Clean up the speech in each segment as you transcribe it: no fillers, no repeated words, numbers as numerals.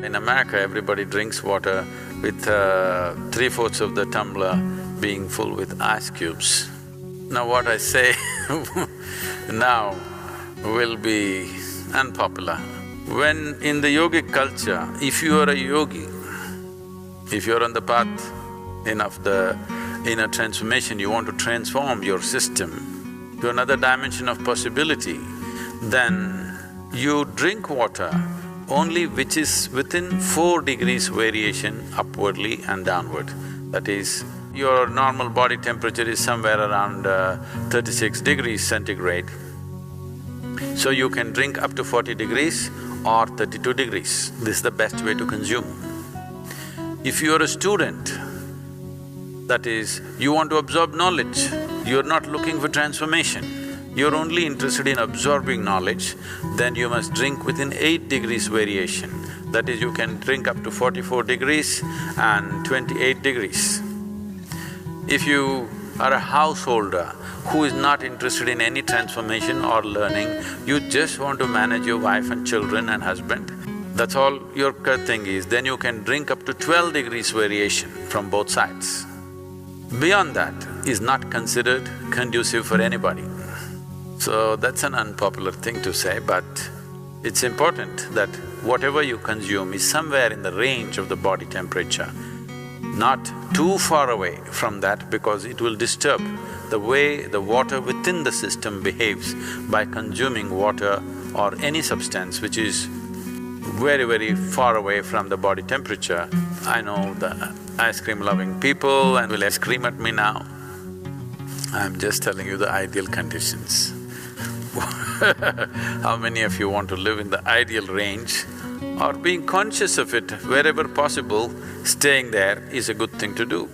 In America, everybody drinks water with 3/4 of the tumbler being full with ice cubes. Now what I say now will be unpopular. When in the yogic culture, if you are a yogi, if you're on the path of the inner transformation, you want to transform your system to another dimension of possibility, then you drink water only which is within 4 degrees variation upwardly and downward. That is, your normal body temperature is somewhere around 36 degrees centigrade. So you can drink up to 40 degrees or 32 degrees. This is the best way to consume. If you're a student, that is, you want to absorb knowledge, you're not looking for transformation, you're only interested in absorbing knowledge, then you must drink within 8 degrees variation. That is, you can drink up to 44 degrees and 28 degrees. If you are a householder who is not interested in any transformation or learning, you just want to manage your wife and children and husband, that's all your thing is, then you can drink up to 12 degrees variation from both sides. Beyond that is not considered conducive for anybody. So that's an unpopular thing to say, but it's important that whatever you consume is somewhere in the range of the body temperature, not too far away from that, because it will disturb the way the water within the system behaves by consuming water or any substance which is very, very far away from the body temperature. I know the ice cream loving people and will scream at me now. I'm just telling you the ideal conditions. How many of you want to live in the ideal range or being conscious of it wherever possible, staying there is a good thing to do.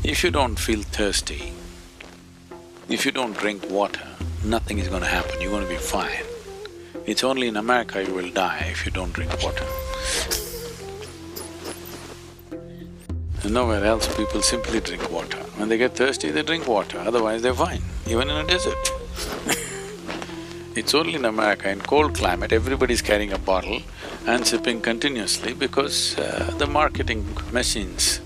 If you don't feel thirsty, if you don't drink water, nothing is going to happen, you're going to be fine. It's only in America you will die if you don't drink water. And nowhere else people simply drink water. When they get thirsty, they drink water, otherwise they're fine, even in a desert. It's only in America, in cold climate, everybody's carrying a bottle and sipping continuously because the marketing machines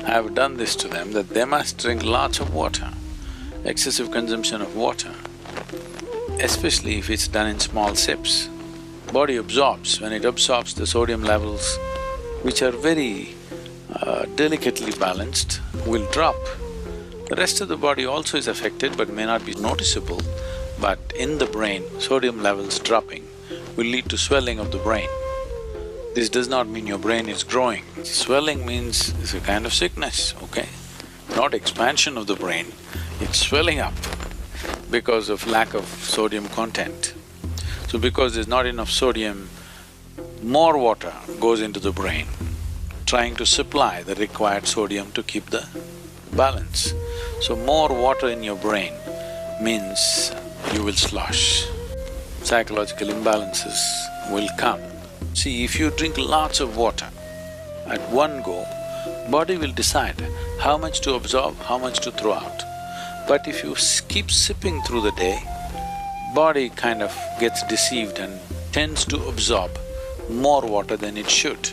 have done this to them that they must drink lots of water. Excessive consumption of water, especially if it's done in small sips, body absorbs. When it absorbs, the sodium levels, which are very delicately balanced, will drop. The rest of the body also is affected but may not be noticeable, but in the brain, sodium levels dropping will lead to swelling of the brain. This does not mean your brain is growing. Swelling means it's a kind of sickness, okay? Not expansion of the brain, it's swelling up because of lack of sodium content. So because there's not enough sodium, more water goes into the brain, trying to supply the required sodium to keep the balance. So more water in your brain means you will slosh. Psychological imbalances will come. See, if you drink lots of water at one go, body will decide how much to absorb, how much to throw out. But if you keep sipping through the day, body kind of gets deceived and tends to absorb more water than it should.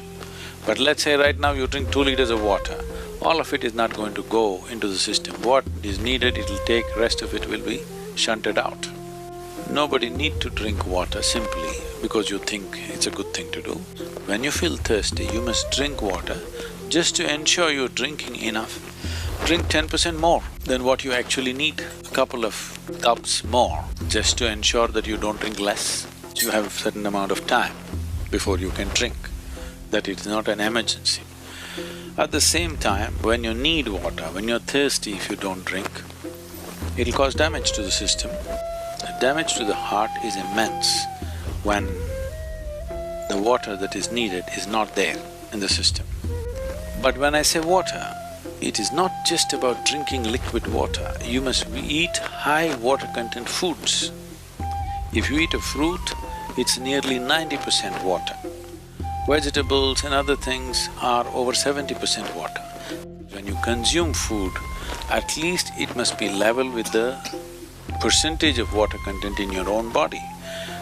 But let's say right now you drink 2 liters of water, all of it is not going to go into the system. What is needed, it'll take, rest of it will be shunted out. Nobody need to drink water simply because you think it's a good thing to do. When you feel thirsty, you must drink water just to ensure you're drinking enough. Drink 10% more than what you actually need, a couple of cups more, just to ensure that you don't drink less. You have a certain amount of time before you can drink, that it's not an emergency. At the same time, when you need water, when you're thirsty, if you don't drink, it'll cause damage to the system. The damage to the heart is immense when the water that is needed is not there in the system. But when I say water, it is not just about drinking liquid water, you must eat high water content foods. If you eat a fruit, it's nearly 90% water. Vegetables and other things are over 70% water. When you consume food, at least it must be level with the percentage of water content in your own body.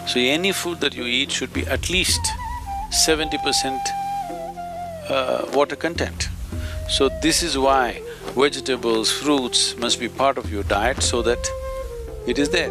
So any food that you eat should be at least 70% water content. So this is why vegetables, fruits must be part of your diet so that it is there.